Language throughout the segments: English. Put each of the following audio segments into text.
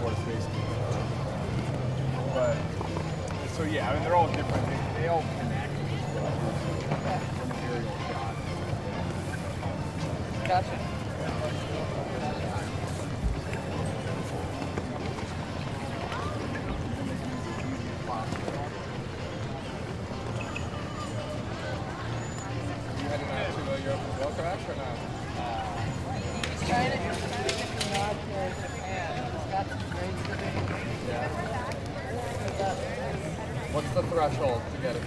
what it's based on. But so yeah, I mean they're all different. They all connect. Imperial shot. Gotcha. What's the threshold to get it?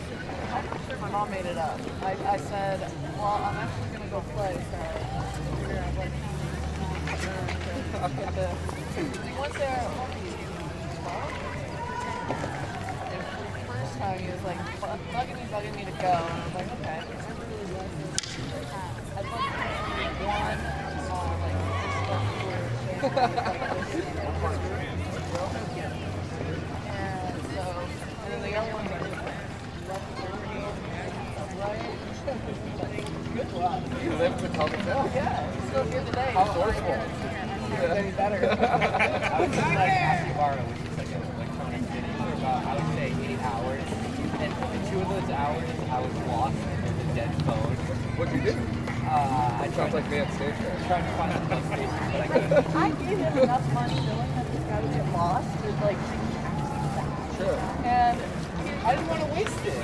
I'm pretty sure my mom made it up. I said, well, I'm actually going to go play, so figure out what get the... Once there, and for the first time, he was like bugging me to go, and I was like, okay. I'd like to do one, and then the other one was good luck. You live to tell the tale. Yeah, he's still here today. How forceful. It's any better. I was just like Akihabara, which is like an electronic video for about, I would say, 8 hours. And 2 of those hours, I was lost in the dead phone. What'd you do? I Sounds like me at stage there. tried to find the bus station, but I couldn't. I gave him enough money knowing that this guy would get lost with like Sure. and I didn't want to waste it.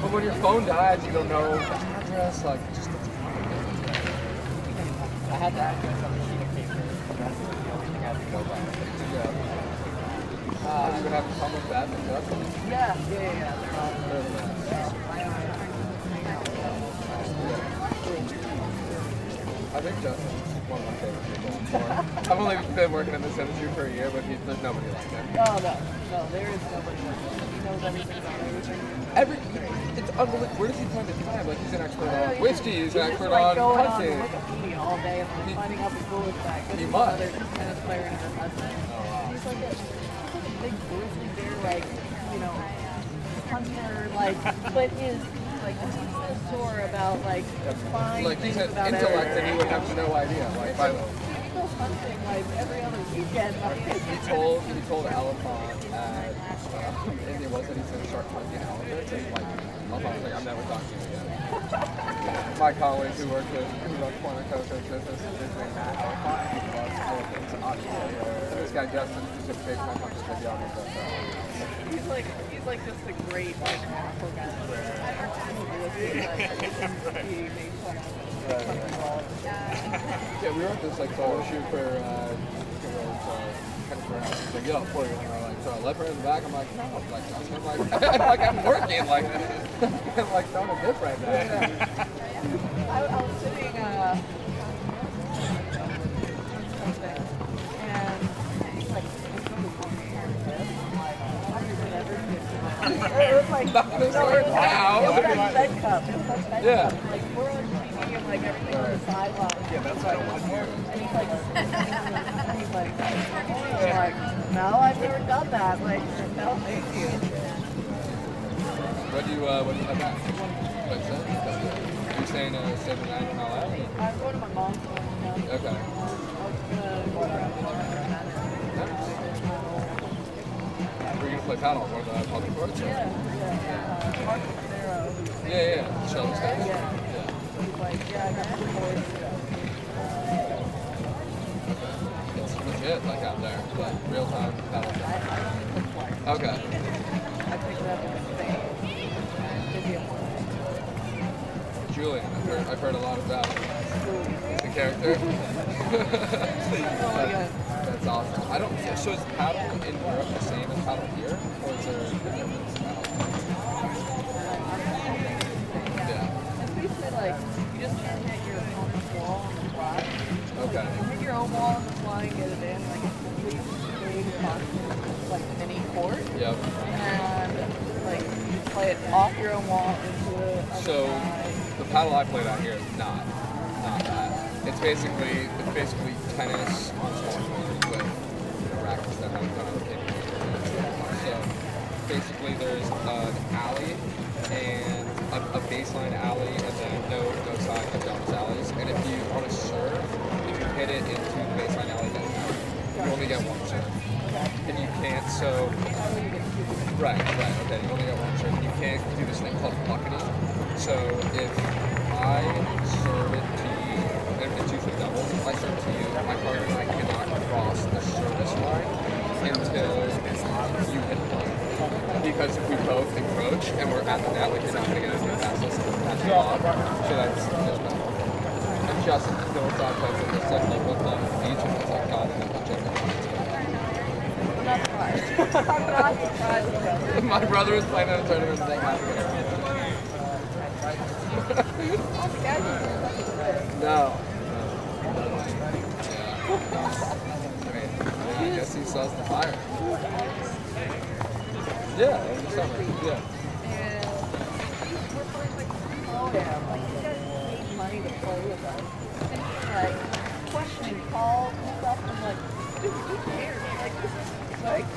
But when your phone dies, you don't know the address, like, just the I had the address on a sheet of paper. That's the only thing I had to go by. Are you gonna have to come with that and that? Yeah. They're all I think Justin's one of my favorite people on tour. I've only been working in this industry for a year, but there's nobody like him. Oh no, there is nobody like him. He knows everything about everything. It's unbelievable. Where does he find the time? Like, he's an expert Yeah, on whiskey, he's an expert like on going hunting. on Wikipedia all day and like finding out the coolest facts. He must. There's a tennis player in her husband. He's like a big grizzly bear, like, you know, hunter, like, but his like this tour about like fine Like, he's things an about intellect everything. and he would have no idea. Like, by the He goes hunting like every other weekend. he told Elephant at India was that he's going to start hunting elephants, and like Elephant was like, I'm never talking to you again. My colleague who runs Corner CoCo's business, his name is Elephant. He loves elephants, obviously. And this guy Justin is just a big time hunter video on his He's like just a great like macro guy. Yeah, we were at this like photo shoot for he's like, yo, for you. And I'm like, so I left her in the back. I'm like, no, like, I'm like, I'm working, like, I'm like, throwing a dip right now. I was sitting something, and he's like, it was like, Not this word now. it was that bed cup. It was that bed Yeah. cup. Like, we're on TV and like everything on the sideline. Yeah, that's what I want to hear. And he's like, no, I've never done that. Like, no, thank you. What do you have back? What's that? You're saying stay the night in LA? I'm going to my mom's one. Okay. I was gonna go around. We're gonna play paddle for the public courts. Yeah. Mark Monero. Yeah. Shelter's guys. Yeah. He's like, yeah, I got the boys. It's legit, like out there, like real time paddle. Okay. I picked it up in Spain. Julian, I've heard a lot about the character. That's awesome. I don't. So is paddle in Europe the same as paddle here, or is there a difference? Yeah. It's basically like you just can't hit your opponent's wall on the fly. Okay. You hit your own wall on the fly and get it in, like it's complete big constant, like mini court. Yep. And like you play it off your own wall into the other So side. the paddle I played out here is not that. It's basically tennis on small courts with rackets that have kind of capability. So basically there's an alley and a baseline alley and then no side bonus alleys. And if you want to serve, if you hit it into the baseline alley, then You only get one serve. And you can't, so... Right, okay, you only get one serve. You can't do this thing called bucketing. So if I serve it to you, and it's usually doubles, if I serve to you, my partner and I cannot cross the service line until you hit point. Because if we both encroach and we're at the net, like you're not going to get anything past us, that's the lob. So that's no. And Justin Philosoph plays in this like local club at the beach, and it's like God and the gym. I'm not surprised. I'm not surprised. My brother was playing in a tournament and they have to get around. No. I mean, I guess he sells the fire. Yeah, in the summer. Yeah. And we're playing like pro-am. Like, you guys paid money to play with us. And he's like, questioning calls and stuff. I'm like, dude, who cares? Like, this is like,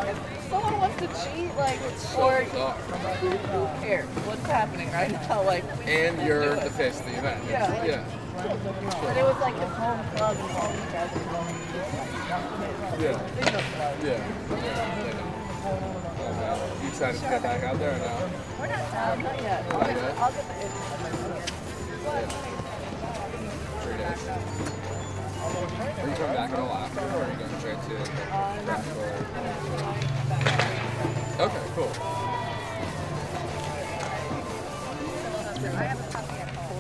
if someone wants to cheat, like, or who cares? What's happening right now? Like, and you're the face of the event. Yeah. Like, Yeah. And it was like his home club and all these guys were going to Yeah. Oh, man. You excited to get back out there or no? We're not done. Not yet. I'll get the info. 3 days. Are you coming back at all after, or are you going straight to basketball? Okay, cool. I have a copy at home.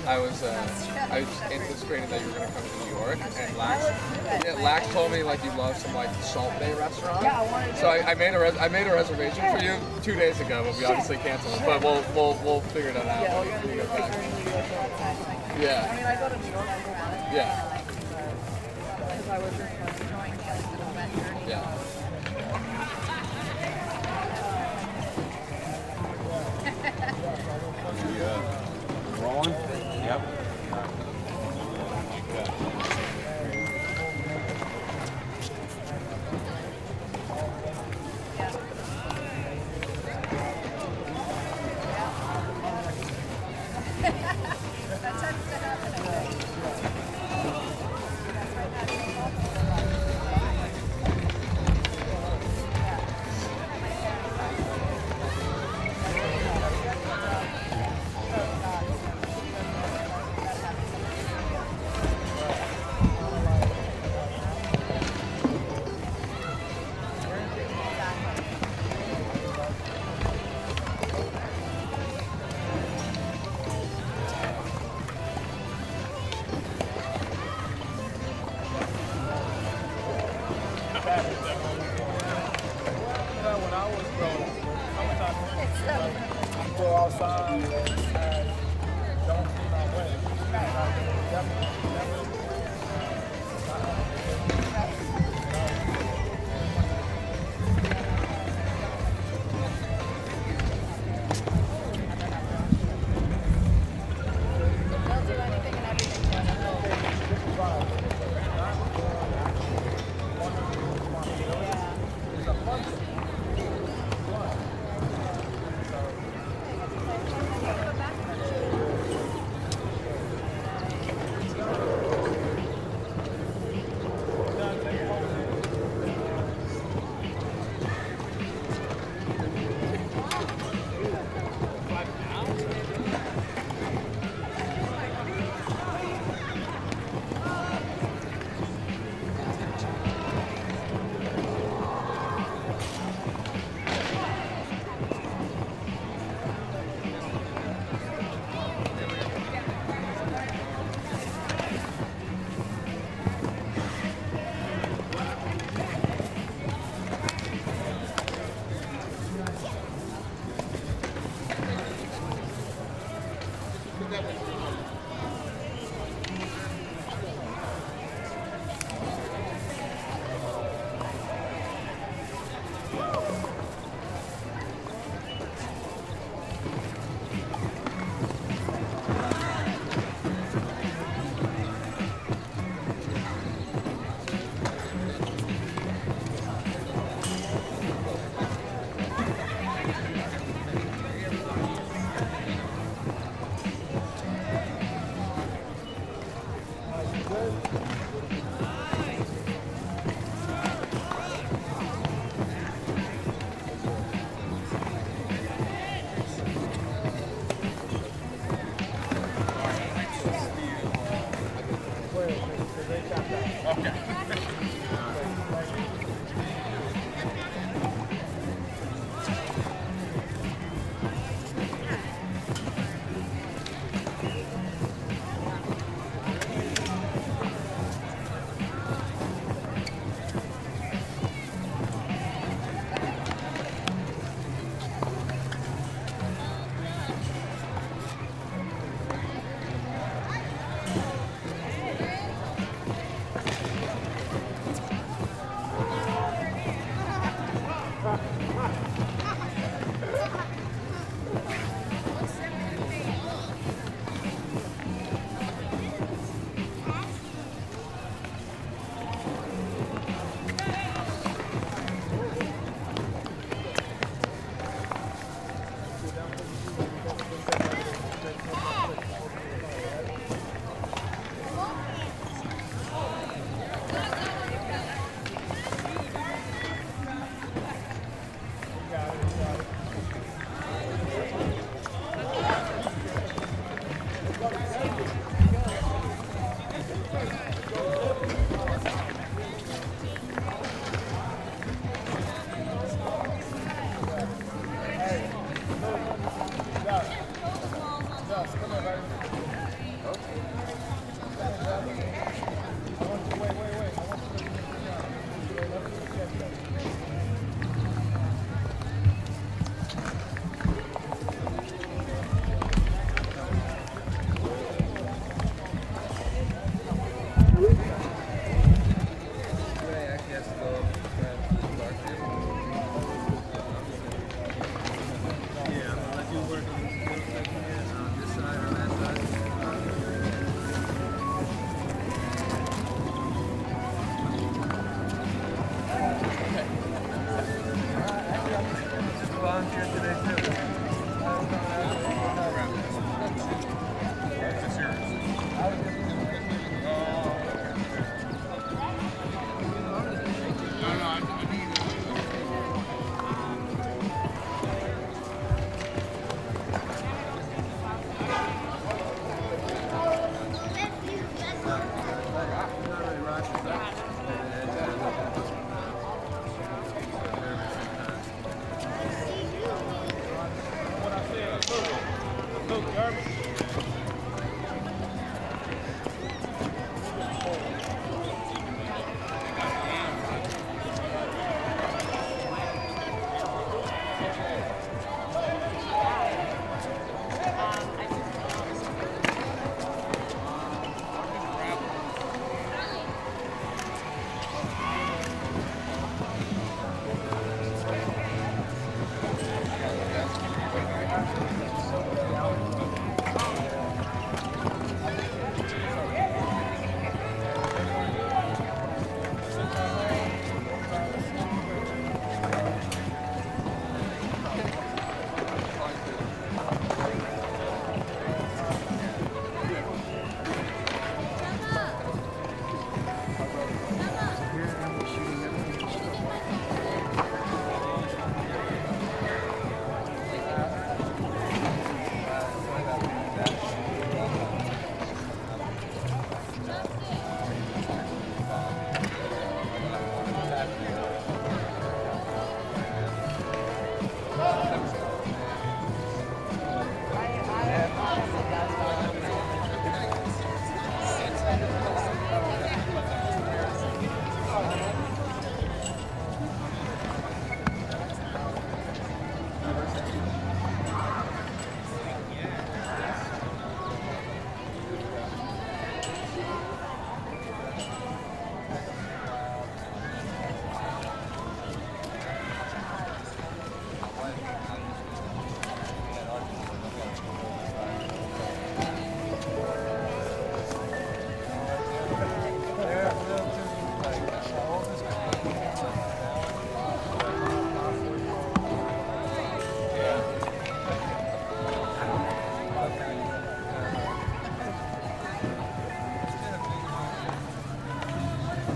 I was anticipating that you were going to come to New York, and Lax told me like you love some like Salt Bay restaurant. Yeah, I wanted to. So I made a reservation for you 2 days ago, but we obviously canceled it. But we'll figure that out. Yeah, when we get back. I mean, I go to New York every month. Yeah. Because I was enjoying the Yeah. Rolling? Yep. That tends to happen, I think.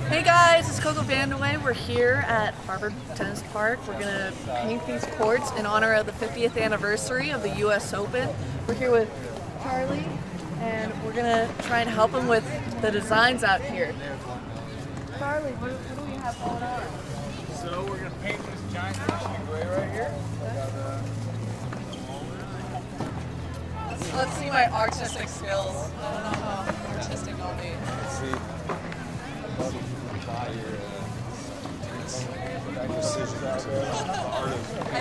Hey guys, it's CoCo Vandeweghe. We're here at Harvard Tennis Park. We're gonna paint these courts in honor of the 50th anniversary of the US Open. We're here with Charlie, and we're gonna try and help him with the designs out here. Charlie, what do we have going on? So we're gonna paint this giant section of gray right here. Let's see my artistic skills. I don't know how artistic I'll be. Let's see. I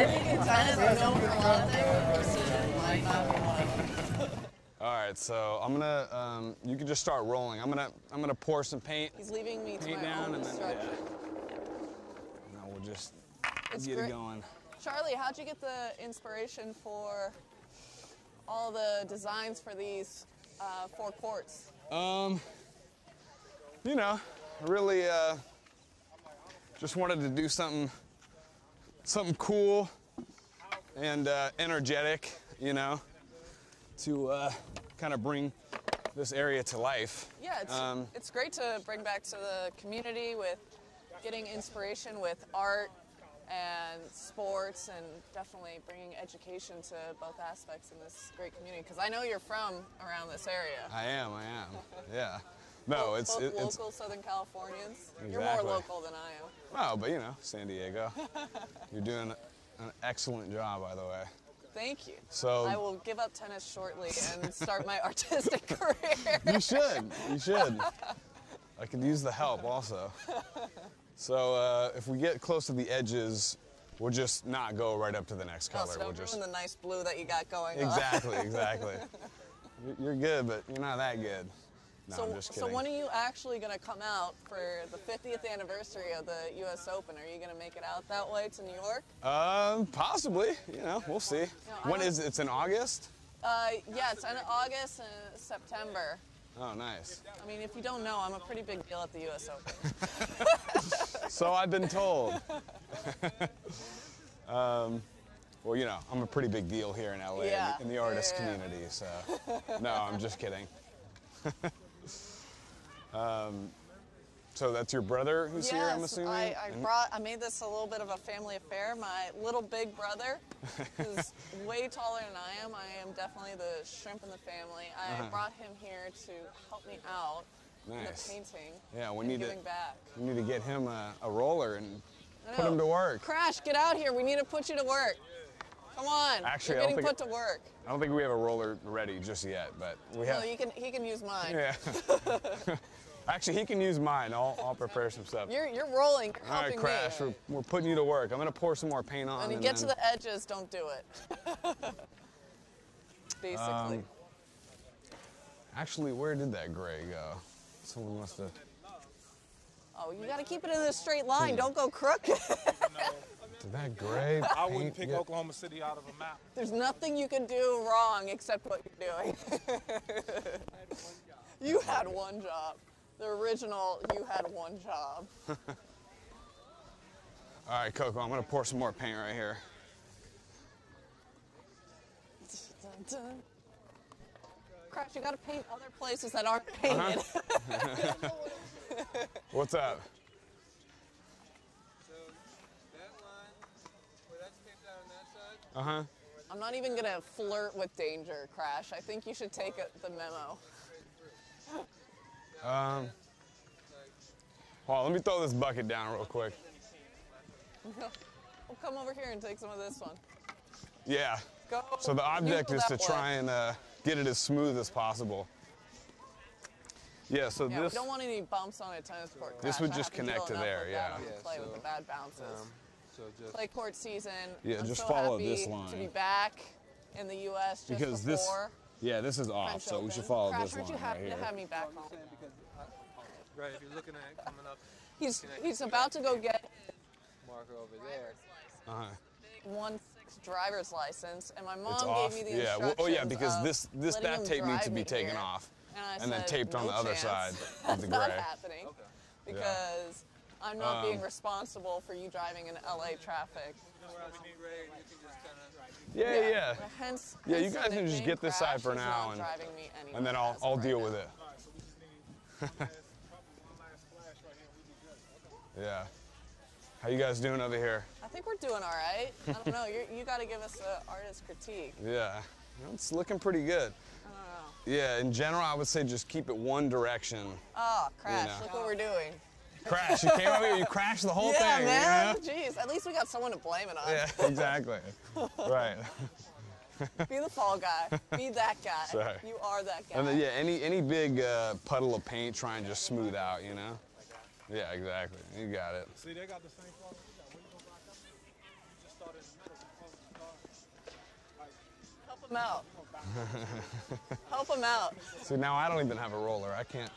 think it's kind of known for a lot of things. Precision might not be one. All right, so I'm gonna. You can just start rolling. I'm gonna pour some paint. He's leaving me to Paint my down own and then destruction. now we'll just It's get great. it going. Charlie, how'd you get the inspiration for all the designs for these 4 courts? You know, really just wanted to do something cool and energetic, you know, to kind of bring this area to life. Yeah, it's great to bring back to the community with getting inspiration with art and sports, and definitely bringing education to both aspects in this great community. Because I know you're from around this area. I am, yeah. No, it's local Southern Californians. Exactly. You're more local than I am. Oh, but you know, San Diego. You're doing an excellent job, by the way. Thank you. So I will give up tennis shortly and start my artistic career. You should. I could use the help also. So if we get close to the edges, we'll just not go right up to the next color. So We'll don't just ruin the nice blue that you got going on. exactly. You're good, but you're not that good. No, I'm just kidding. So when are you actually going to come out for the 50th anniversary of the US Open? Are you going to make it out that way to New York? Possibly. You know, we'll see. When is it? It's in August? Yeah, it's in August and September. Oh, nice. I mean, if you don't know, I'm a pretty big deal at the US Open. So I've been told. Well, you know, I'm a pretty big deal here in LA Yeah. in the artist Yeah. community, so no, I'm just kidding. So that's your brother who's here, I'm assuming? I made this a little bit of a family affair. My little big brother, who's way taller than I am definitely the shrimp in the family. I brought him here to help me out in the Nice. painting. Yeah, we and need giving back. We need to get him a roller and I put know. him to work. Crash, get out here. We need to put you to work. Come on. Actually, you're I don't getting think put to work. I don't think we have a roller ready just yet, but we No, have. he can use mine. Yeah. Actually, he can use mine. I'll prepare some stuff. You're rolling. You're All right, helping Crash, me. we're putting you to work. I'm gonna pour some more paint on. When you and get to then- the edges, don't do it. Basically. Actually, where did that gray go? Someone must have. Oh, you got to keep it in a straight line. Don't go crooked. Did that gray? I wouldn't paint pick get- Oklahoma City out of a map. There's nothing you can do wrong except what you're doing. You had one job. The original, you had one job. All right, Coco, I'm gonna pour some more paint right here. Dun, dun. Crash, you got to paint other places that aren't painted. What's up? So that line, where that's taped out on that side, Uh-huh. I'm not even going to flirt with danger, Crash. I think you should take the memo. Hold on, let me throw this bucket down real quick. Well, come over here and take some of this one. Yeah. Go. So the object You is go to that try way. and get it as smooth as possible. Yeah, so Yeah, we this, don't want any bumps on a tennis court. This Crash. would I just have to connect deal to enough there, with yeah. that on the play with the bad bounces. so just Clay court season. Yeah, I'm just so follow happy this to line. be back in the U.S. just because this, before yeah, this is off, French so we Open. should follow Crash, this aren't line you happy right to here. have me back home? because right, if you're looking at it coming up, He's about to go get marker over there. Uh-huh. his 1.6 driver's license, and my mom It's gave off. me the Yeah. instructions. Oh yeah, because of this letting back him tape needs to drive be me taken here. off, And I and then said, taped on "No the other chance. side That's of the not gray. happening because I'm not being responsible for you driving in LA traffic. Whereas when you raid, you can just kind of. Yeah. Hence, Yeah, you hence the guys can just nickname get this side Crash. for He's now, not and- driving me anywhere And then as of I'll right deal now. with it. All right, so we just need probably one last splash right here. We be good. Okay. Yeah. How you guys doing over here? I think we're doing all right. I don't know. You got to give us an artist critique. Yeah. It's looking pretty good. I don't know. Yeah, in general, I would say just keep it one direction. Oh, Crash! know. Look what we're doing. Crash, you came over here, you crashed the whole Yeah, thing. man. You know? Jeez, at least we got someone to blame it on. Yeah, exactly. Right. Be the fall guy. Be that guy. Sorry. You are that guy. And then, yeah, any big puddle of paint, try and just smooth out, you know? Yeah, exactly. You got it. See, they got the same problem we got. Where you gonna block up? Just start in the middle. Close the start. Like, Help him out. Help him out. See, now I don't even have a roller. I can't,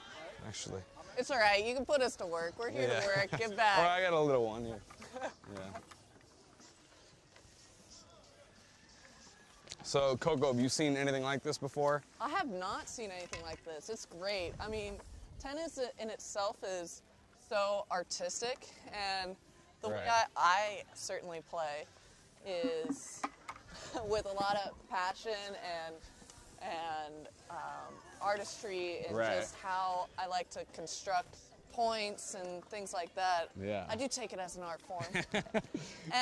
actually. It's all right. You can put us to work. We're here Yeah. to work. Give Oh, back. I got a little one here. Yeah. So, Coco, have you seen anything like this before? I have not seen anything like this. It's great. I mean, tennis in itself is so artistic, and the way Right. I certainly play is with a lot of passion and artistry and Right. just how I like to construct points and things like that. Yeah. I do take it as an art form.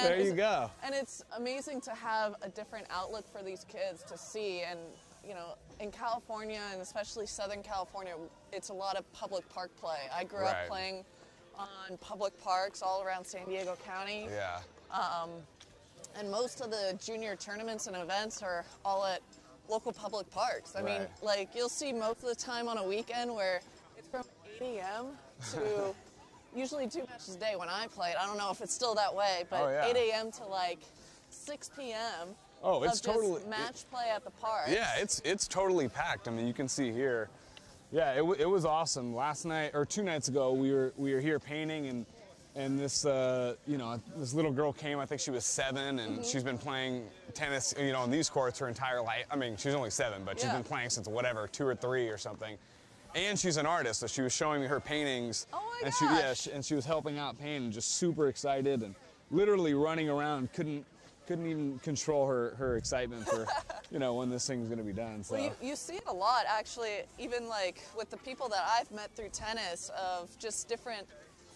There you go. And it's amazing to have a different outlook for these kids to see. And, you know, in California, and especially Southern California, it's a lot of public park play. I grew Right. up playing on public parks all around San Diego County. Yeah. And most of the junior tournaments and events are all at local public parks. I mean, Right. like, you'll see most of the time on a weekend where it's from 8 a.m. to usually 2 matches a day when I played. I don't know if it's still that way, but Oh, yeah. 8 a.m. to like 6 p.m. Oh, it's of just totally- match play at the park. Yeah, it's totally packed. I mean, you can see here. Yeah, it was awesome. Last night or 2 nights ago, we were here painting, and this this little girl came. I think she was 7, and Mm-hmm. she's been playing tennis, on these courts her entire life. I mean, she's only 7, but she's Yeah. been playing since whatever 2 or 3 or something. And she's an artist, so she was showing me her paintings. Oh my and gosh. and she was helping out paint, and just super excited, and literally running around. Couldn't couldn't even control her excitement for, you know, when this thing's gonna be done. So. Well, you see it a lot, actually, even like with the people that I've met through tennis, of just different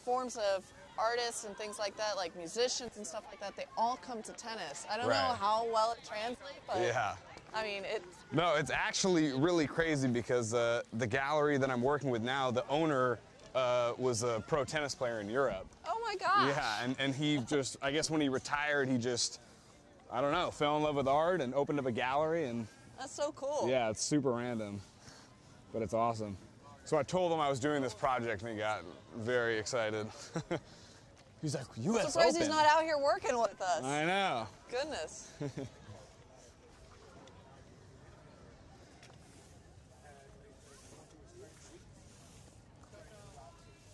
forms of artists and things like that, like musicians and stuff like that. They all come to tennis. I don't know how well it translates, but yeah. I mean, No, it's actually really crazy because the gallery that I'm working with now, the owner was a pro tennis player in Europe. oh my gosh. Yeah, and he just, I guess when he retired, he just, I don't know, fell in love with art and opened up a gallery, and That's so cool. yeah, it's super random, but it's awesome. So I told him I was doing this project, and he got very excited. He's like, U.S. I'm surprised Open. he's not out here working with us. I know. Goodness.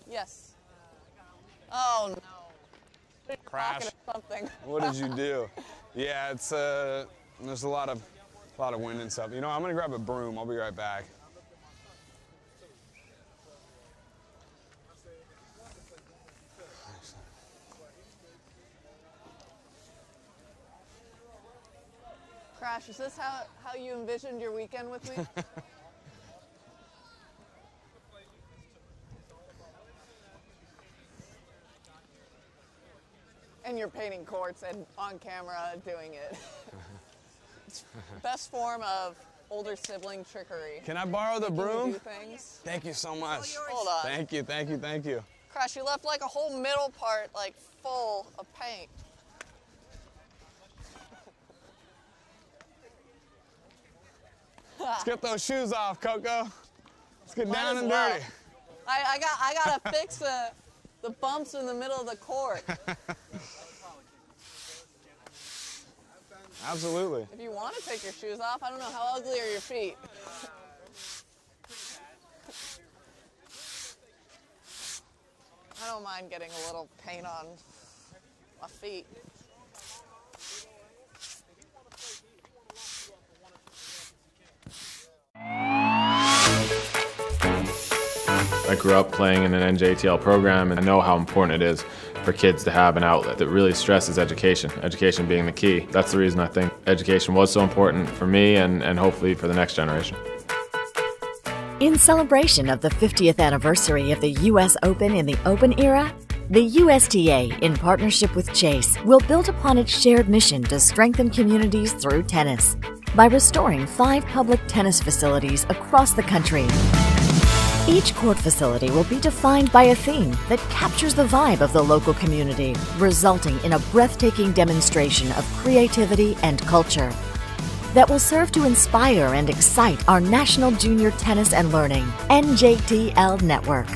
Yes. Oh no. Crash. Something. What did you do? Yeah, it's there's a lot of wind and stuff. You know, I'm gonna grab a broom. I'll be right back. Crash, is this how you envisioned your weekend with me? And you're painting courts and on camera doing it. It's best form of older sibling trickery. Can I borrow the Making you broom? do things. Thank you so much. Hold on. Thank you, thank you, thank you. Crash, you left like a whole middle part like full of paint. Let's get those shoes off, CoCo. Let's get Might down as and well. dirty. I gotta fix the bumps in the middle of the court. Absolutely. If you want to take your shoes off, I don't know, how ugly are your feet? I don't mind getting a little paint on my feet. I grew up playing in an NJTL program, and I know how important it is for kids to have an outlet that really stresses education, education being the key. That's the reason I think education was so important for me and hopefully for the next generation. In celebration of the 50th anniversary of the U.S. Open in the Open era, the USTA, in partnership with Chase, will build upon its shared mission to strengthen communities through tennis by restoring 5 public tennis facilities across the country. Each court facility will be defined by a theme that captures the vibe of the local community, resulting in a breathtaking demonstration of creativity and culture that will serve to inspire and excite our National Junior Tennis and Learning NJTL Network.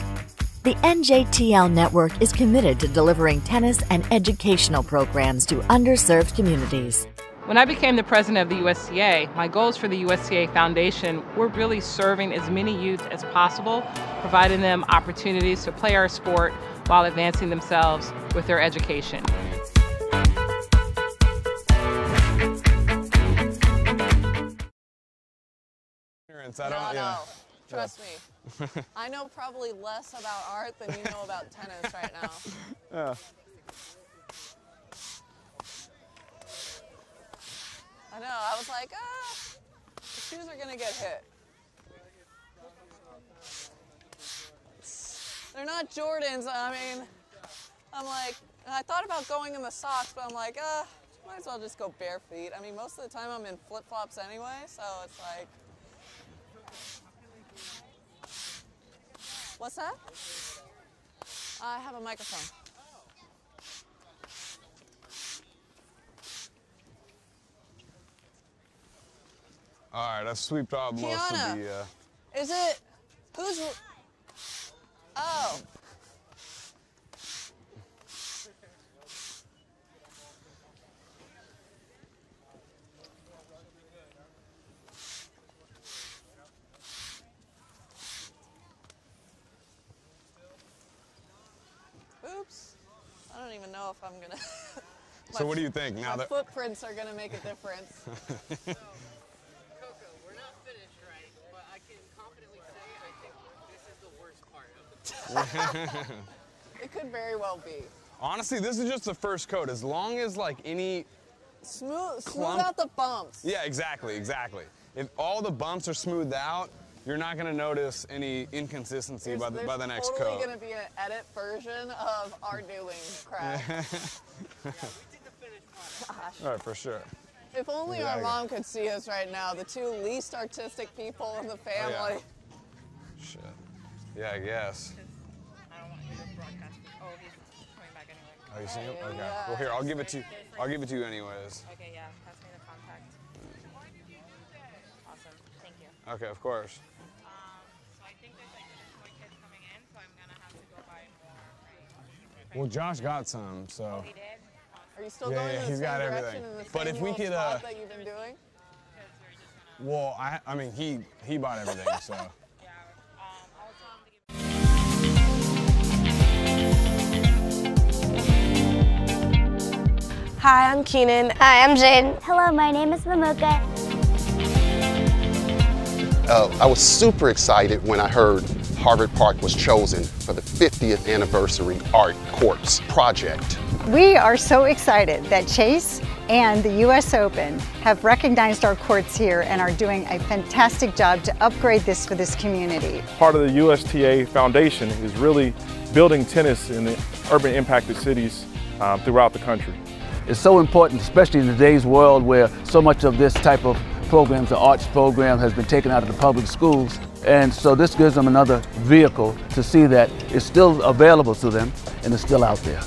The NJTL Network is committed to delivering tennis and educational programs to underserved communities. When I became the president of the USTA, my goals for the USTA Foundation were really serving as many youth as possible, providing them opportunities to play our sport while advancing themselves with their education. No, trust me. I know probably less about art than you know about tennis right now. Yeah. I know, I was like, the shoes are gonna get hit. They're not Jordans, I mean, I'm like, I thought about going in the socks, but I'm like, might as well just go bare feet. I mean, most of the time I'm in flip-flops anyway, so it's like, what's that? I have a microphone. All right, I've sweeped off most Kiana, of the... is it, who's, oh. Oops, I don't even know if I'm gonna. So what do you think now my that... footprints are gonna make a difference. CoCo, we're not finished, right? But I can confidently say I think this is the worst part of the It could very well be. Honestly, this is just the first coat. As long as like any Smooth out the bumps. Yeah, exactly. If all the bumps are smoothed out, you're not going to notice any inconsistency by the next coat. There's totally going to be an edit version of our doing crap. All right, for sure. If only our mom could see us right now, the two least artistic people in the family. Oh, yeah. Shit. Yeah, I guess. I don't want you to broadcast. Oh, he's coming back anyway. Oh, you see him? Okay. Well, here, I'll give it to you. I'll give it to you anyways. Okay, yeah. Pass me the contact. Awesome. Thank you. Okay, of course. So I think there's like more kids coming in, so I'm gonna have to go buy more. Well, Josh got some, so. He did. Are you still going in the he's same got direction everything. in the But same if we little could, spot that you've been doing? Well, I mean, he bought everything, so. Hi, I'm Keenan. Hi, I'm Jane. Hello, my name is Mamuka. I was super excited when I heard Harvard Park was chosen for the 50th anniversary art courts project. We are so excited that Chase and the U.S. Open have recognized our courts here and are doing a fantastic job to upgrade this for this community. Part of the USTA Foundation is really building tennis in the urban impacted cities throughout the country. It's so important, especially in today's world where so much of this type of programs, the arts program, has been taken out of the public schools. And so this gives them another vehicle to see that it's still available to them and it's still out there.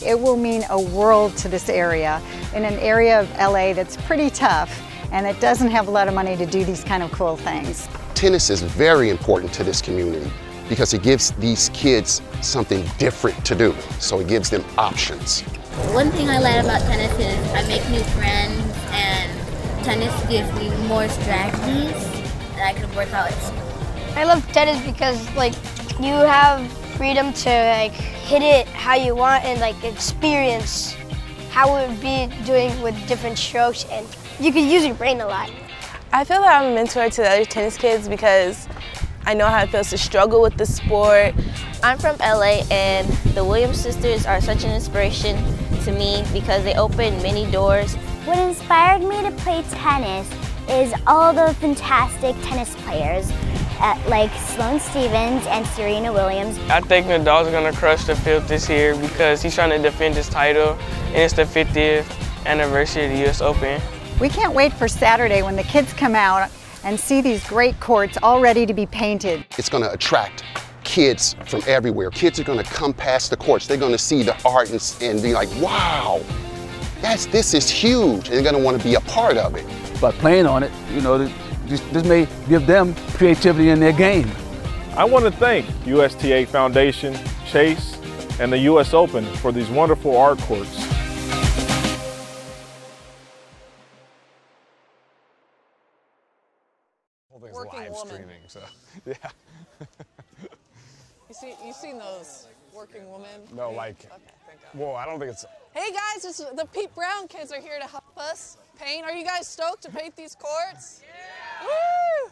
It will mean a world to this area, in an area of LA that's pretty tough and that doesn't have a lot of money to do these kind of cool things. Tennis is very important to this community because it gives these kids something different to do. So it gives them options. One thing I like about tennis is I make new friends, and tennis gives me more strategies that I can work out at school. I love tennis because you have freedom to hit it how you want and experience how it would be doing with different strokes, and you can use your brain a lot. I feel that I'm a mentor to the other tennis kids because I know how it feels to struggle with the sport. I'm from LA, and the Williams sisters are such an inspiration to me because they open many doors. What inspired me to play tennis is all the fantastic tennis players like Sloane Stephens and Serena Williams. I think Nadal's going to crush the field this year because he's trying to defend his title, and it's the 50th anniversary of the US Open. We can't wait for Saturday when the kids come out and see these great courts all ready to be painted. It's going to attract kids from everywhere. Kids are going to come past the courts. They're going to see the art and be like, wow, this is huge. And they're going to want to be a part of it. By playing on it, this may give them creativity in their game. I want to thank USTA Foundation, Chase, and the US Open for these wonderful art courts. Live streaming, so yeah. You seen those working women? No, Okay, thank God. Well, I don't think it's. Hey guys, the Pete Brown kids are here to help us paint. Are you guys stoked to paint these courts? Yeah. Woo!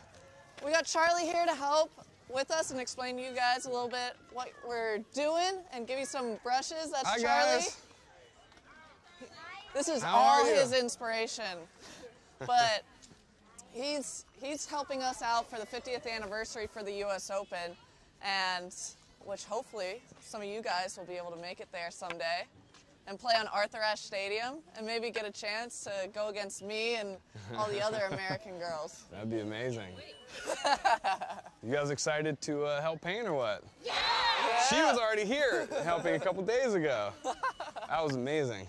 We got Charlie here to help with us and explain to you guys a little bit what we're doing and give you some brushes. That's Hi, Charlie. guys. This is How all are you? his inspiration, but he's helping us out for the 50th anniversary for the US Open, and which hopefully some of you guys will be able to make it there someday and play on Arthur Ashe Stadium and maybe get a chance to go against me and all the other American girls. That'd be amazing. You guys excited to help paint or what? Yeah! She was already here helping a couple days ago. That was amazing.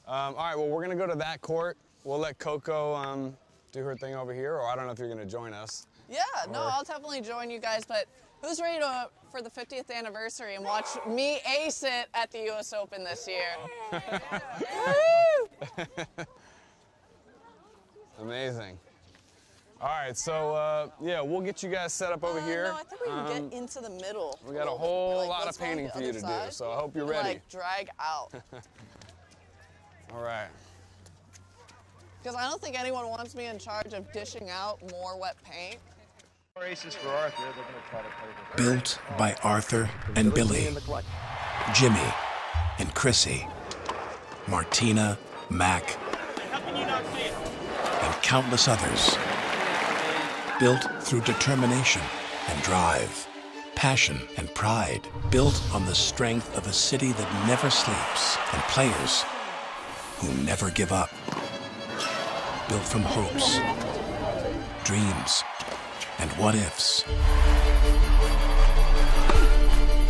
All right, well, we're going to go to that court. We'll let CoCo do her thing over here, or I don't know if you're going to join us. Yeah, no, I'll definitely join you guys, but who's ready for the 50th anniversary and watch me ace it at the US Open this year? Amazing. All right, so yeah, we'll get you guys set up over here. No, I think we can get into the middle. We got a whole lot of painting for you to do, so I hope you're ready. Drag out. All right. Because I don't think anyone wants me in charge of dishing out more wet paint. Races for Arthur. They're going to try to play Built by Arthur and Billy, Jimmy and Chrissy, Martina, Mac, and countless others. Built through determination and drive, passion and pride. Built on the strength of a city that never sleeps and players who never give up. Built from hopes, dreams, and what-ifs.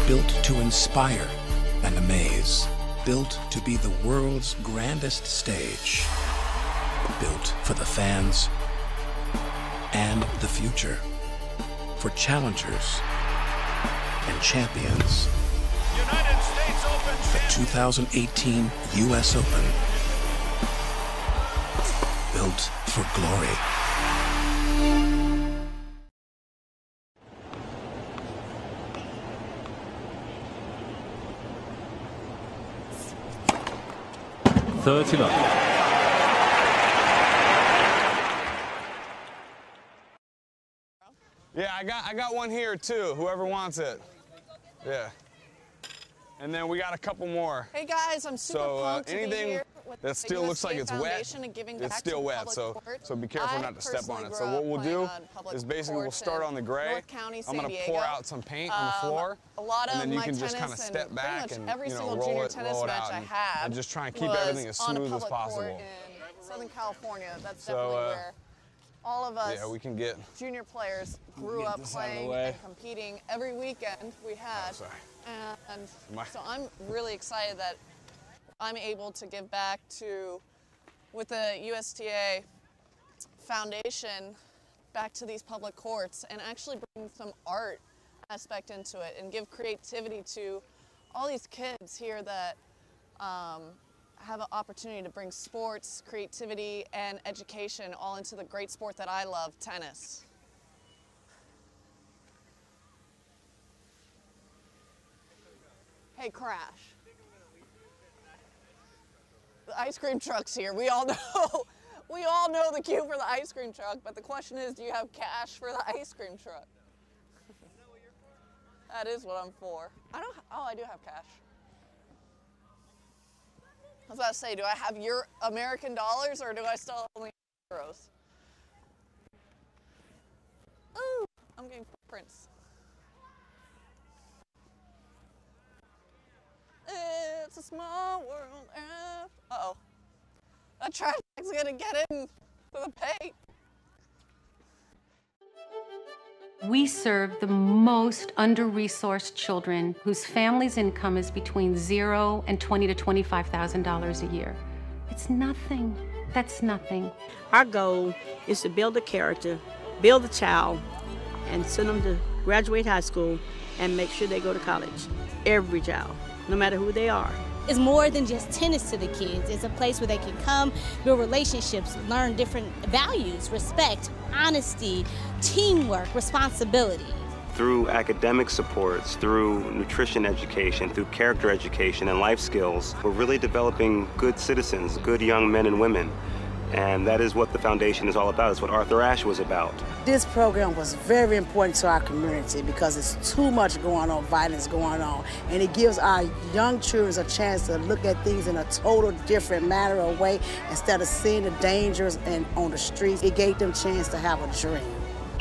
Built to inspire and amaze. Built to be the world's grandest stage. Built for the fans and the future. For challengers and champions. United States Open. The 2018 U.S. Open. Built for glory. Yeah, I got one here too, whoever wants it. Yeah. And then we got a couple more. Hey guys, I'm super pumped to be anything here with that still looks like it's wet, it's still wet, so be careful not to step on it. So what we'll do is basically we'll start on the gray. I'm going to pour out some paint on the floor, and then you can just kind of step back and roll it out and just try and keep everything as smooth as possible. In Southern California, that's definitely where all of us junior players grew up playing and competing every weekend we had. And so I'm really excited that I'm able to give back with the USTA Foundation, back to these public courts and actually bring some art aspect into it and give creativity to all these kids here that have an opportunity to bring sports, creativity, and education all into the great sport that I love, tennis. Hey, Crash. The ice cream truck's here. We all know the cue for the ice cream truck, but the question is, do you have cash for the ice cream truck? That is what I'm for. I do have cash. I was about to say, do I have your American dollars or do I still only have euros? Ooh, I'm getting footprints. It's a small world. Uh-oh. That trash bag's gonna get into the paint. We serve the most under-resourced children whose family's income is between $0 and $20,000 to $25,000 a year. It's nothing. That's nothing. Our goal is to build a character, build a child, and send them to graduate high school and make sure they go to college. Every child, no matter who they are. It's more than just tennis to the kids. It's a place where they can come, build relationships, learn different values, respect, honesty, teamwork, responsibility. Through academic supports, through nutrition education, through character education and life skills, we're really developing good citizens, good young men and women. And that is what the foundation is all about. It's what Arthur Ashe was about. This program was very important to our community because it's too much going on, violence going on. And it gives our young children a chance to look at things in a total different manner or way instead of seeing the dangers on the streets. It gave them a chance to have a dream.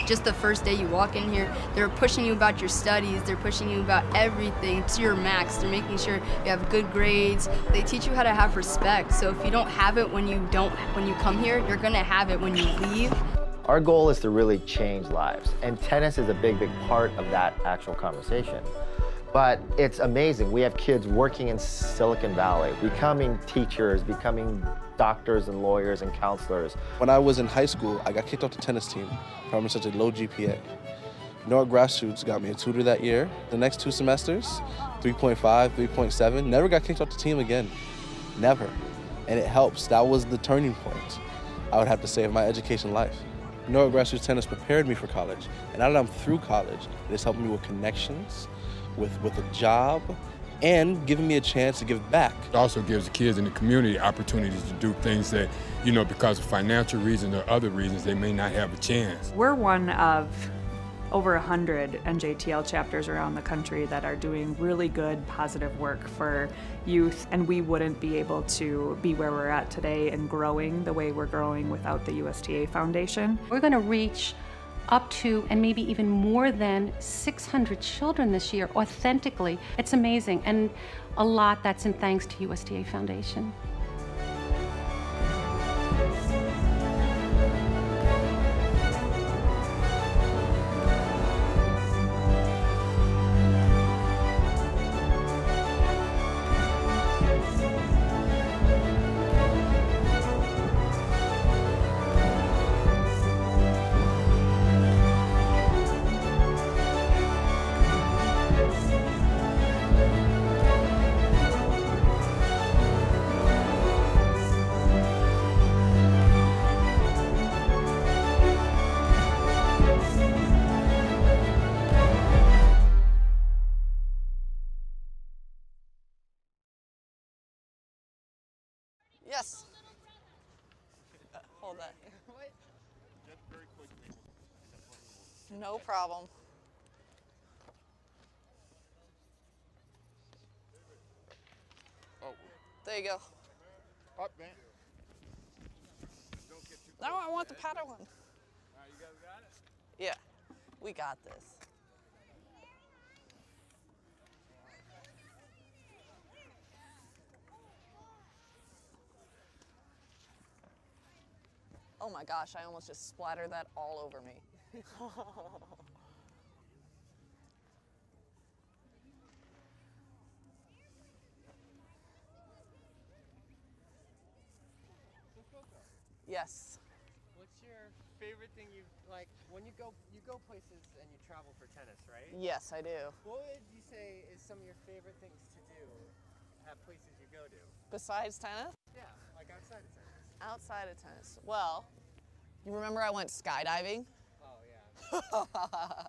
Just the first day you walk in here, they're pushing you about your studies, they're pushing you about everything to your max. They're making sure you have good grades. They teach you how to have respect. So if you don't have it when you come here, you're gonna have it when you leave. Our goal is to really change lives, and tennis is a big, big part of that actual conversation. But it's amazing. We have kids working in Silicon Valley, becoming teachers, becoming doctors and lawyers and counselors. When I was in high school, I got kicked off the tennis team for having such a low GPA. North Grassroots got me a tutor that year. The next 2 semesters, 3.5, 3.7, never got kicked off the team again. Never. And it helps. That was the turning point, I would have to say, of my education life. North Grassroots Tennis prepared me for college. And now that I'm through college, it has helped me with connections, with a job, and giving me a chance to give back. It also gives the kids in the community opportunities to do things that, because of financial reasons or other reasons, they may not have a chance. We're one of over 100 NJTL chapters around the country that are doing really good, positive work for youth, and we wouldn't be able to be where we're at today and growing the way we're growing without the USTA Foundation. We're going to reach up to and maybe even more than 600 children this year authentically. It's amazing, and a lot that's in thanks to USTA Foundation. Yes. Hold that. No problem. Oh. There you go. Up, man. No, I want the powder one. You guys got it? Yeah, we got this. Oh my gosh, I almost just splattered that all over me. Yes. What's your favorite thing you like when you go places and you travel for tennis, right? Yes, I do. What would you say is some of your favorite things to do at places you go to? Besides tennis? Yeah, like outside of tennis. Outside of tennis. Well, you remember I went skydiving? Oh yeah.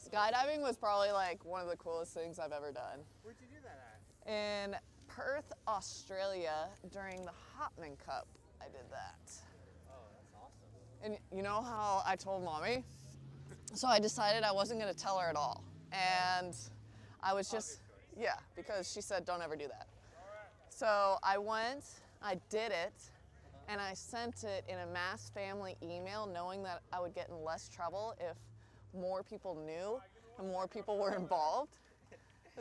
Skydiving was probably like one of the coolest things I've ever done. Where'd you do that at? In Perth, Australia, during the Hopman Cup, I did that. Oh, that's awesome. And you know how I told Mommy? So I decided I wasn't going to tell her at all. And I was just, yeah, because she said, don't ever do that. So I went, I did it, and I sent it in a mass family email knowing that I would get in less trouble if more people knew and more people were involved.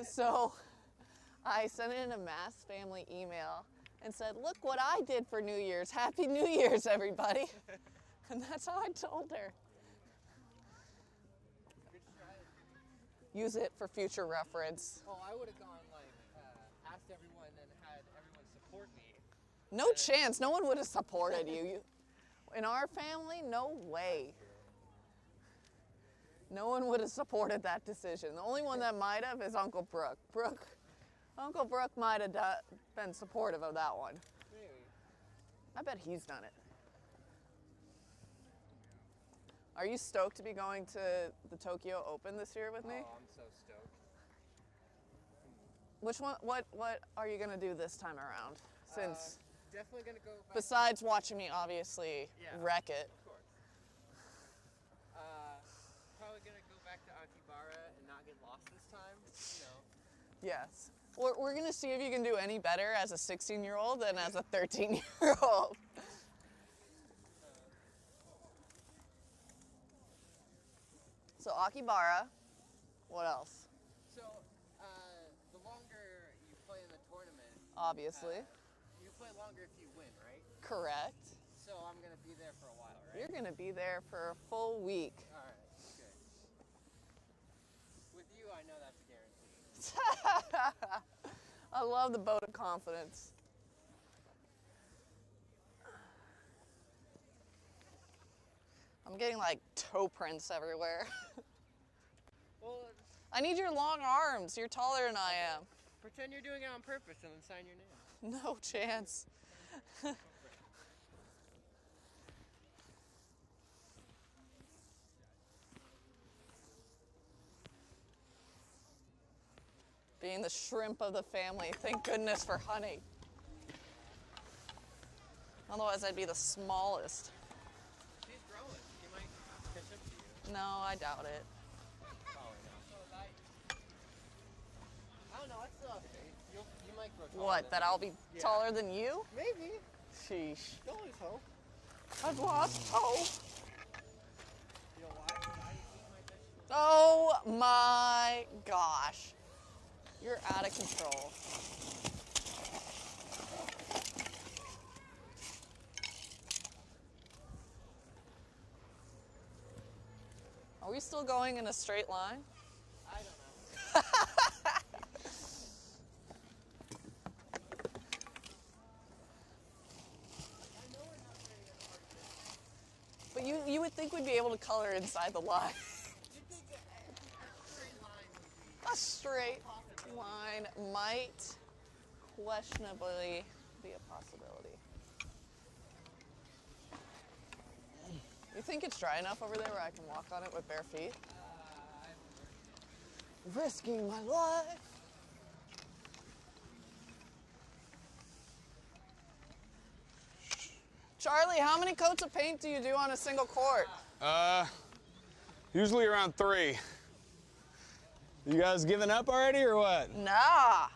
So I sent it in a mass family email and said, look what I did for New Year's. Happy New Year's, everybody. And that's how I told her. Use it for future reference. Oh, I would have gone like, asked everyone and had everyone support me. No chance. No one would have supported you. In our family, no way. No one would have supported that decision. The only one that might have is Uncle Brooke. Uncle Brooke might have been supportive of that one. Maybe. I bet he's done it. Are you stoked to be going to the Tokyo Open this year with me? Oh, I'm so stoked. Which one? What are you gonna do this time around? Since definitely gonna go. Besides watching me, obviously, wreck it. Of course. Probably gonna go back to Akibara and not get lost this time. You know. Yes. We're gonna see if you can do any better as a 16-year-old than as a 13-year-old. So Akibara, what else? So, the longer you play in the tournament, obviously. You play longer if you win, right? Correct. So I'm gonna be there for a while, right? You're gonna be there for a full week. All right, good. With you, I know that's a guarantee. I love the vote of confidence. I'm getting like toe prints everywhere. Well, I need your long arms. You're taller than I am. Pretend you're doing it on purpose and then sign your name. No chance. Being the shrimp of the family, thank goodness for honey. Otherwise, I'd be the smallest. She's growing. She might catch up to you. No, I doubt it. What, that I'll be taller than you? Maybe. Sheesh. You always hope. I've lost hope. Oh my gosh. You're out of control. Are we still going in a straight line? I don't know. But you would think we'd be able to color inside the line. A straight line might questionably be a possibility. You think it's dry enough over there where I can walk on it with bare feet? Risking my life. Charlie, how many coats of paint do you do on a single court? Usually around 3. You guys giving up already or what? Nah.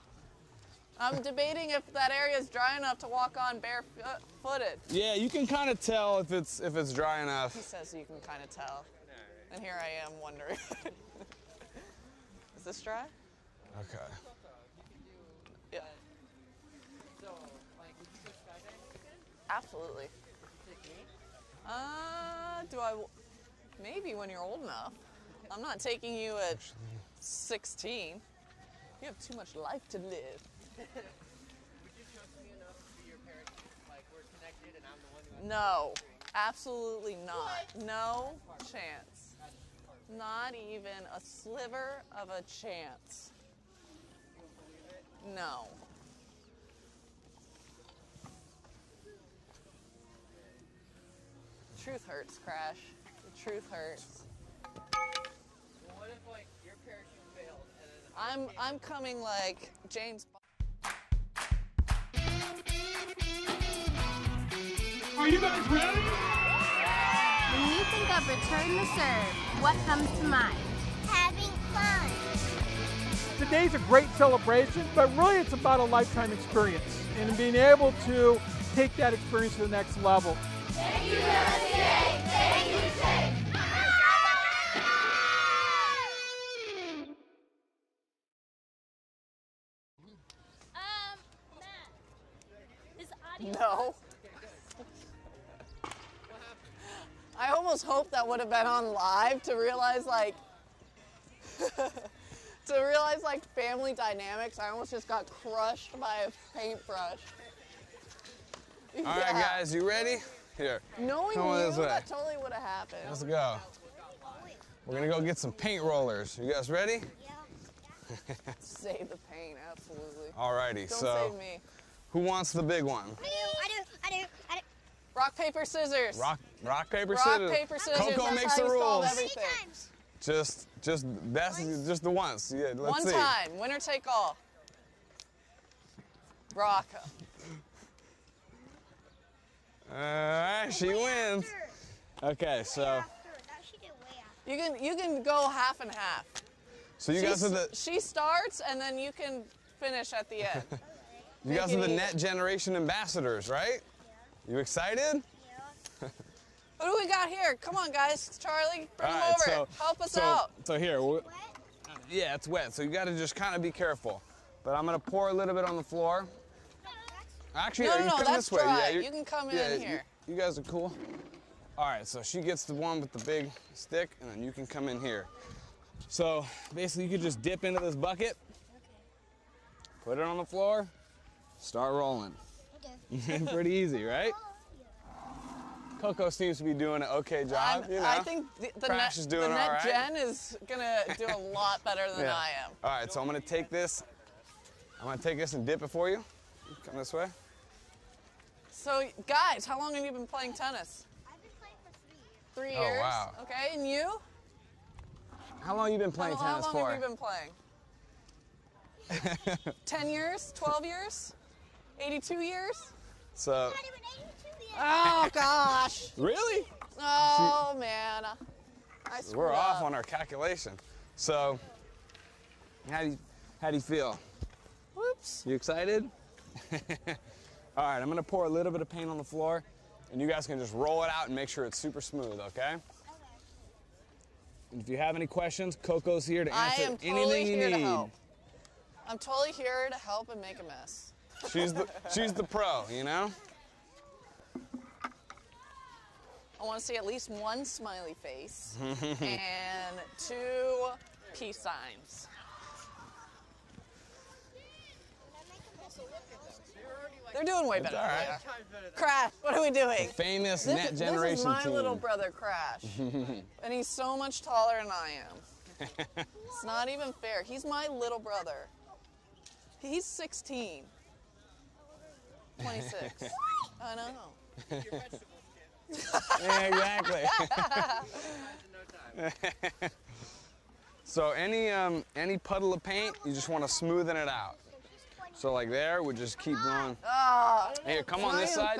I'm debating if that area is dry enough to walk on barefooted. Yeah, you can kind of tell if it's dry enough. He says you can kind of tell. And here I am wondering. Is this dry? Okay. Yeah. So, like, would you go skydiving again? Absolutely. Maybe when you're old enough. I'm not taking you at 16. You have too much life to live. Would you trust me enough to be your parents? Like, we're connected and I'm the one who... No, absolutely not. No chance. Not even a sliver of a chance. You don't believe it? No. The truth hurts, Crash. The truth hurts. Well, what if, like, your parachute failed and then... I'm coming like James. Are you guys ready? When you think of return to serve, what comes to mind? Having fun. Today's a great celebration, but really it's about a lifetime experience and being able to take that experience to the next level. Thank you, USDA. Thank you, state. Matt, is audio? No. I almost hoped that would have been on live to realize like family dynamics. I almost just got crushed by a paintbrush. All right, guys, you ready? Here. Knowing come on you, this way. that totally would have happened. Let's go. We're gonna go get some paint rollers. You guys ready? Yeah. Save the paint, absolutely. Alrighty, Don't so save me. who wants the big one? I do. Rock, paper, scissors. Rock, paper, Rock, scissors. paper, scissors. CoCo That's makes how the you solve rules. everything. Just the once. Yeah, let's One see. time, winner take all. Rock. She wins. Okay, so You can go half and half. so you guys are the She starts and then you can finish at the end. you guys are the Net Generation ambassadors, right? You excited? Who do we got here? Come on, guys. Charlie, bring All him right, over. Help us out. So here, yeah, it's wet. So you got to just kind of be careful. But I'm gonna pour a little bit on the floor. Actually, No, you come that's this way. dry. Yeah, You can come in here. You guys are cool. All right, so she gets the one with the big stick, and then you can come in here. So basically, you could just dip into this bucket, put it on the floor, start rolling. Okay. Pretty easy, right? CoCo seems to be doing an okay job. You know, I think the Crash is doing Net all right. Gen is gonna do a lot better than I am. All right, so I'm gonna take this. I'm gonna take this and dip it for you. Come this way. So, guys, how long have you been playing tennis? I've been playing for 3 years. 3 years. Oh, wow. Okay, and you? How long have you been playing tennis How for? long have you been playing? 10 years? 12 years? 82 years? So. Oh, gosh. Really? Oh, man. I screwed We're off up. on our calculation. So, how do you feel? hopes. You excited? All right, I'm gonna pour a little bit of paint on the floor, and you guys can just roll it out and make sure it's super smooth, okay? And if you have any questions, Coco's here to answer anything you need. To help. I'm totally here to help and make a mess. She's the pro, you know? I want to see at least one smiley face and 2 peace signs. They're doing way better. All right. Crash, what are we doing? Famous Net Generation This is my team. little brother, Crash. And he's so much taller than I am. It's not even fair. He's my little brother. He's 16. 26. I know. Yeah, exactly. So any puddle of paint, you just want to smoothen it out. So like there, we just keep going. Hey, come on this side.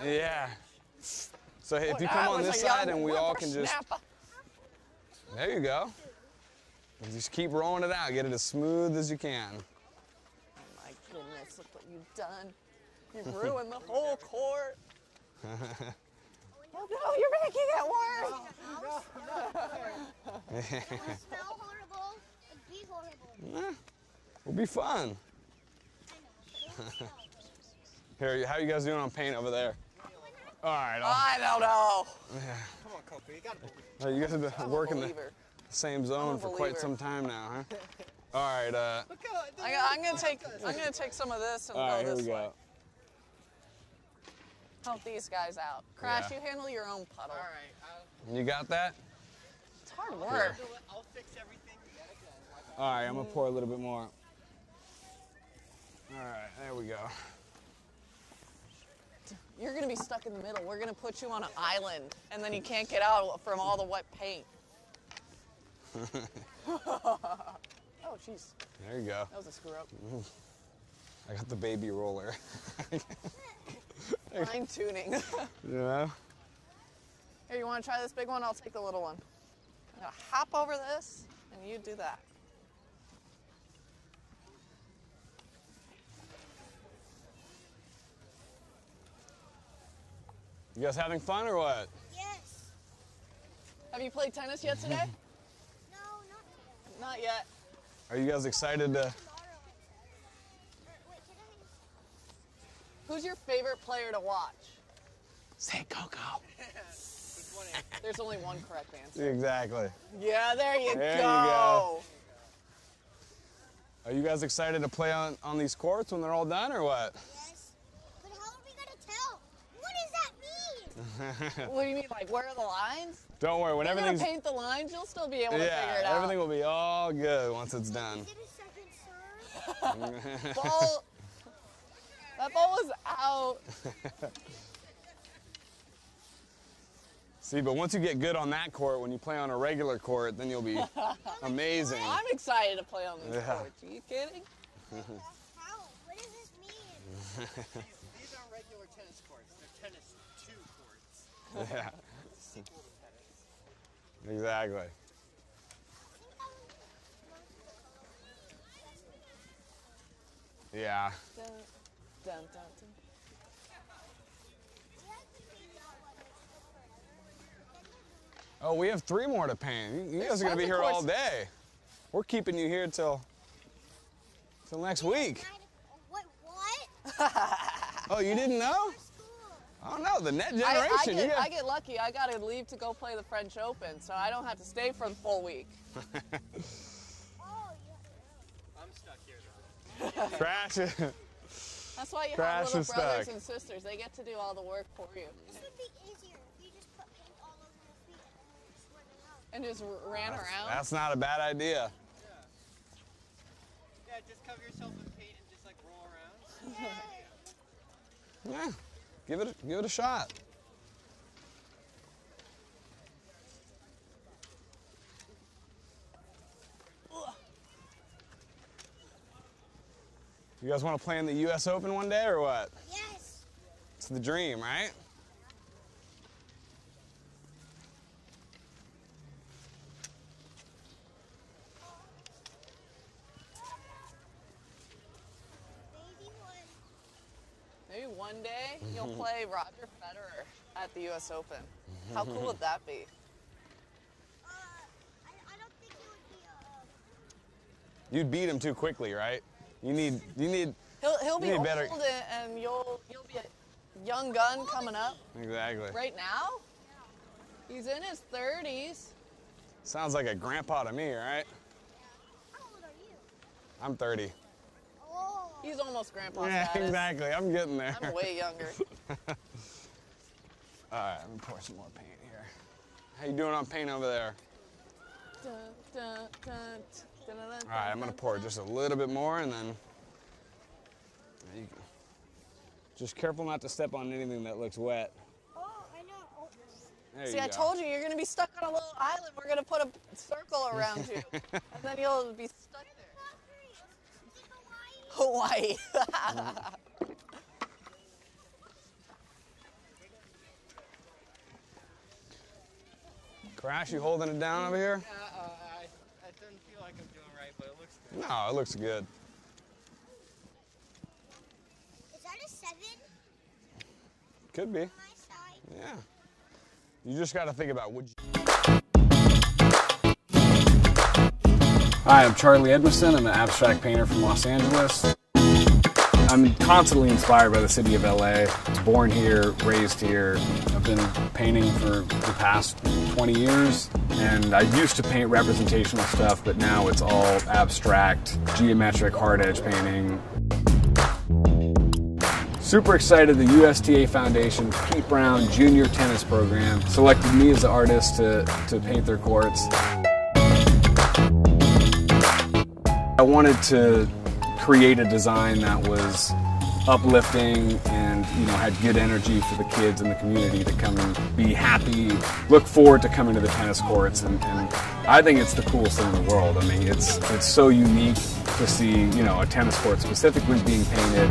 Yeah. So if you come on this side, and we all can just. There you go. Just keep rolling it out. Get it as smooth as you can. Oh my goodness! Look what you've done. You've ruined the whole court. Oh no, you're making it worse! Smell horrible, it'd be horrible. It'll be fun. Here, how you guys doing on paint over there? All right. I don't know. Yeah. Come on, Coco, you gotta believe. Oh, you guys have been working the same zone for quite some time now, huh? All right. I'm gonna take some of this and All right, go here this we way. go. Help these guys out. Crash, Yeah. you handle your own puddle. All right. You got that? It's hard work. I'll fix everything yet again. All right, I'm gonna pour a little bit more. All right, there we go. You're gonna be stuck in the middle. We're gonna put you on an island, and then you can't get out from all the wet paint. Oh, jeez. There you go. That was a screw up. I got the baby roller. Fine tuning. Yeah. Here, you want to try this big one? I'll take the little one. I'm gonna hop over this, and you do that. You guys having fun or what? Yes. Have you played tennis yet today? No, Not yet. Are you guys excited to? Who's your favorite player to watch? Say Coco. There's only one correct answer. Exactly. Yeah, there you There go. you go. Are you guys excited to play on these courts when they're all done or what? Yes. But how are we gonna tell? What does that mean? What do you mean, like where are the lines? Don't worry, when You're gonna everything's paint the lines, you'll still be able to figure it out. everything will be all good once it's done. Is it a second serve? Ball. That ball was out. See, but once you get good on that court, when you play on a regular court, then you'll be amazing. I'm excited to play on these Yeah. courts. Are you kidding? How? What does this mean? These aren't regular tennis courts. They're tennis 2 courts. Yeah. Sequel to tennis. Exactly. Yeah. Dun, dun, dun, dun. Oh, we have 3 more to paint. You guys are gonna be here all day. We're keeping you here till next week. What? Oh, you didn't know? I don't know. The Net Generation. I get lucky. I got to leave to go play the French Open, so I don't have to stay for the full week. I'm stuck here though. Crash. That's why you Crash have little is brothers stuck. and sisters. They get to do all the work for you. This would be easier if you just put paint all over your feet And just ran around. That's not a bad idea. Yeah, just cover yourself in paint and just like roll around. Yeah. Give it a shot. You guys want to play in the US Open one day or what? Yes. It's the dream, right? one day you'll play Roger Federer at the U.S. Open. How cool would that be? You'd beat him too quickly, right? You need. He'll be old better. and you'll be a young gun coming up. Exactly. Right now, he's in his 30s. Sounds like a grandpa to me, right? How old are you? I'm 30. He's almost grandpa Yeah, status. exactly. I'm getting there. I'm way younger. All right, let me pour some more paint here. How you doing on paint over there? All right, I'm gonna pour just a little bit more, and then you can, just careful not to step on anything that looks wet. Oh, I know. There See, you I go. told you, you're gonna be stuck on a little island. We're gonna put a circle around you, and then you'll be stuck there. Hawaii. Crash, you holding it down over here? Yeah, I don't feel like I'm doing right, but it looks good. No, it looks good. Is that a 7? Could be. On my side. Yeah. You just got to think about would you. Hi, I'm Charlie Edmiston. I'm an abstract painter from Los Angeles. I'm constantly inspired by the city of LA. I was born here, raised here. I've been painting for the past 20 years, and I used to paint representational stuff, but now it's all abstract, geometric, hard edge painting. Super excited the USTA Foundation Pete Brown Junior Tennis Program selected me as the artist to paint their courts. I wanted to create a design that was uplifting and had good energy for the kids in the community to come and be happy, look forward to coming to the tennis courts, and I think it's the coolest thing in the world. I mean, it's so unique to see a tennis court specifically being painted.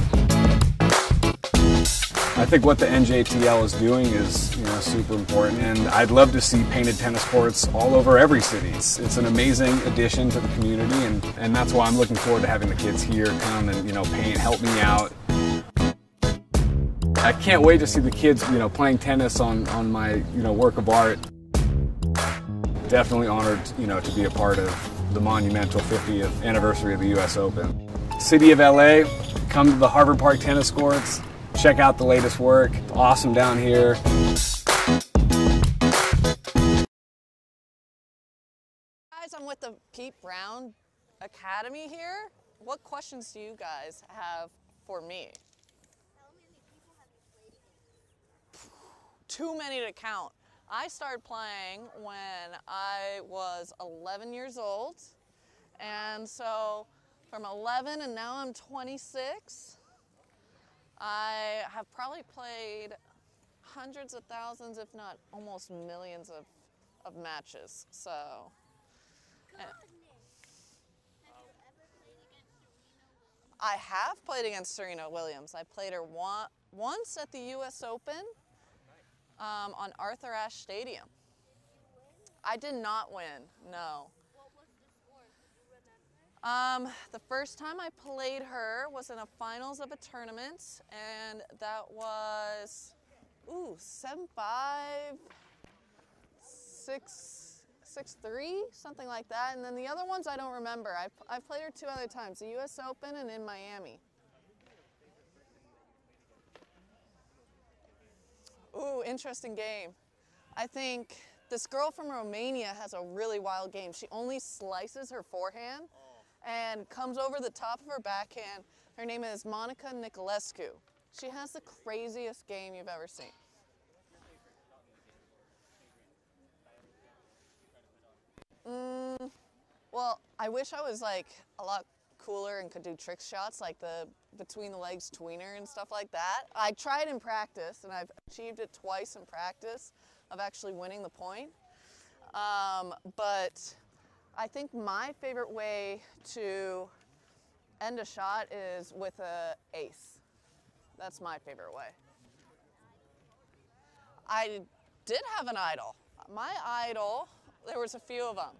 I think what the NJTL is doing is super important, and I'd love to see painted tennis courts all over every city. It's an amazing addition to the community, and that's why I'm looking forward to having the kids here come and paint, help me out. I can't wait to see the kids playing tennis on my work of art. Definitely honored to be a part of the monumental 50th anniversary of the U.S. Open. City of LA, come to the Harvard Park tennis courts. Check out the latest work. Awesome down here. Guys, I'm with the Pete Brown Academy here. What questions do you guys have for me? Too many to count. I started playing when I was 11 years old. And so from 11 and now I'm 26. I have probably played hundreds of thousands, if not almost millions of matches. So, I have played against Serena Williams. I played her once at the U.S. Open on Arthur Ashe Stadium. I did not win, no. The first time I played her was in a finals of a tournament, and that was, 7-5, 6-3, something like that. And then the other ones I don't remember. I played her 2 other times, the U.S. Open and in Miami. Ooh, interesting game. I think this girl from Romania has a really wild game. She only slices her forehand and comes over the top of her backhand. Her name is Monica Nicolescu. She has the craziest game you've ever seen. Well, I wish I was like a lot cooler and could do trick shots like the between the legs tweener and stuff like that. I tried in practice, and I've achieved it twice in practice of actually winning the point. But I think my favorite way to end a shot is with an ace. That's my favorite way. I did have an idol. My idol, there was a few of them.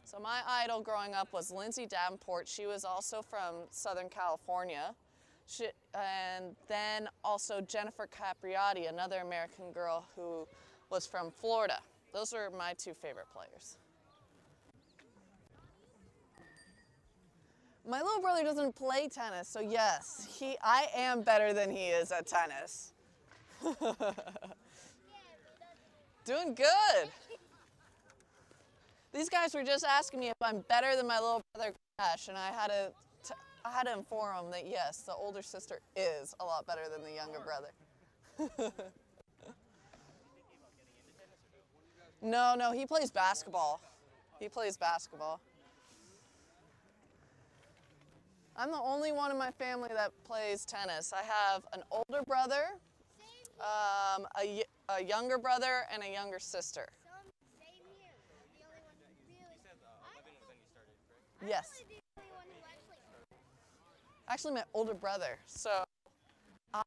So my idol growing up was Lindsay Davenport. She was also from Southern California. And then also Jennifer Capriati, another American girl who was from Florida. Those are my two favorite players. My little brother doesn't play tennis, so yes, I am better than he is at tennis. Doing good. These guys were just asking me if I'm better than my little brother Crash, and I had to inform them that yes, the older sister is a lot better than the younger brother. No, he plays basketball. He plays basketball. I'm the only one in my family that plays tennis. I have an older brother, a younger brother, and a younger sister. Yes. Actually, my older brother. So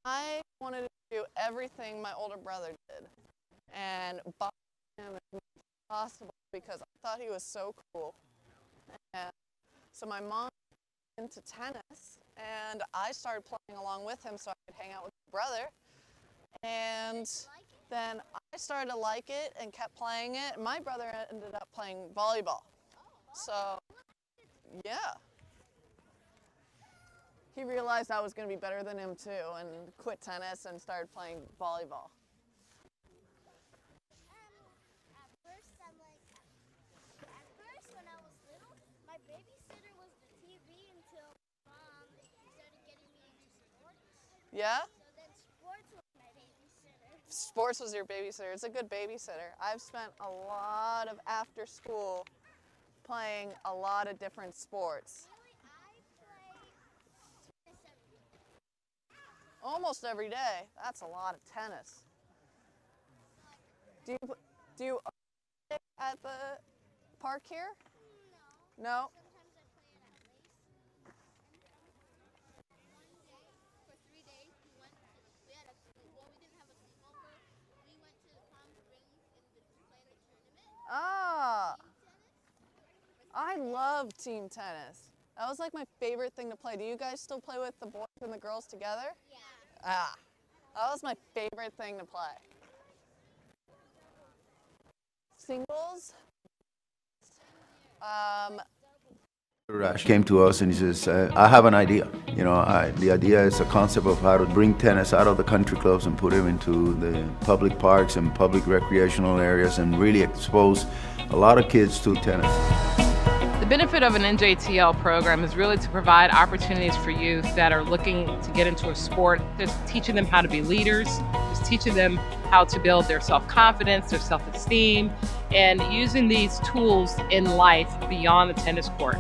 I wanted to do everything my older brother did and box him as much as possible because I thought he was so cool. And so my mom into tennis, and I started playing along with him so I could hang out with my brother. And then I started to like it and kept playing it. And my brother ended up playing volleyball. So, yeah. He realized I was going to be better than him too and quit tennis and started playing volleyball. Yeah? So then sports was my babysitter. Sports was your babysitter. It's a good babysitter. I've spent a lot of after school playing a lot of different sports. Almost every day. That's a lot of tennis. Do you play at the park here? No. Ah, I love team tennis. That was like my favorite thing to play. Do you guys still play with the boys and the girls together? Yeah. Ah, that was my favorite thing to play. Singles? Rash came to us and he says, I have an idea. You know, the idea is a concept of how to bring tennis out of the country clubs and put it into the public parks and public recreational areas and really expose a lot of kids to tennis. The benefit of an NJTL program is really to provide opportunities for youth that are looking to get into a sport, just teaching them how to be leaders, just teaching them how to build their self-confidence, their self-esteem, and using these tools in life beyond the tennis court.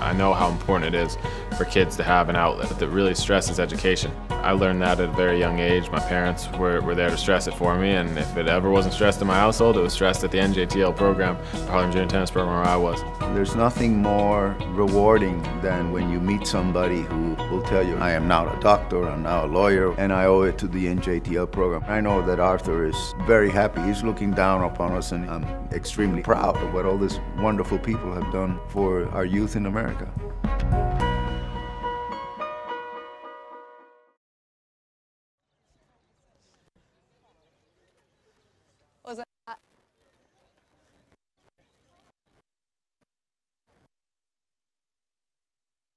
I know how important it is for kids to have an outlet that really stresses education. I learned that at a very young age. My parents were there to stress it for me, and if it ever wasn't stressed in my household, it was stressed at the NJTL program, Harlem Junior Tennis Program, where I was. There's nothing more rewarding than when you meet somebody who will tell you, I am now a doctor, I'm now a lawyer, and I owe it to the NJTL program. I know that Arthur is very happy. He's looking down upon us, and I'm extremely proud of what all these wonderful people have done for our youth in America.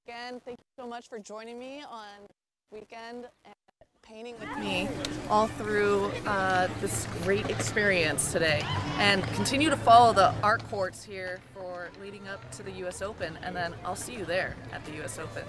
Again, thank you so much for joining me on weekend and painting with me all through this great experience today. And continue to follow the art courts here for leading up to the US Open, and then I'll see you there at the US Open.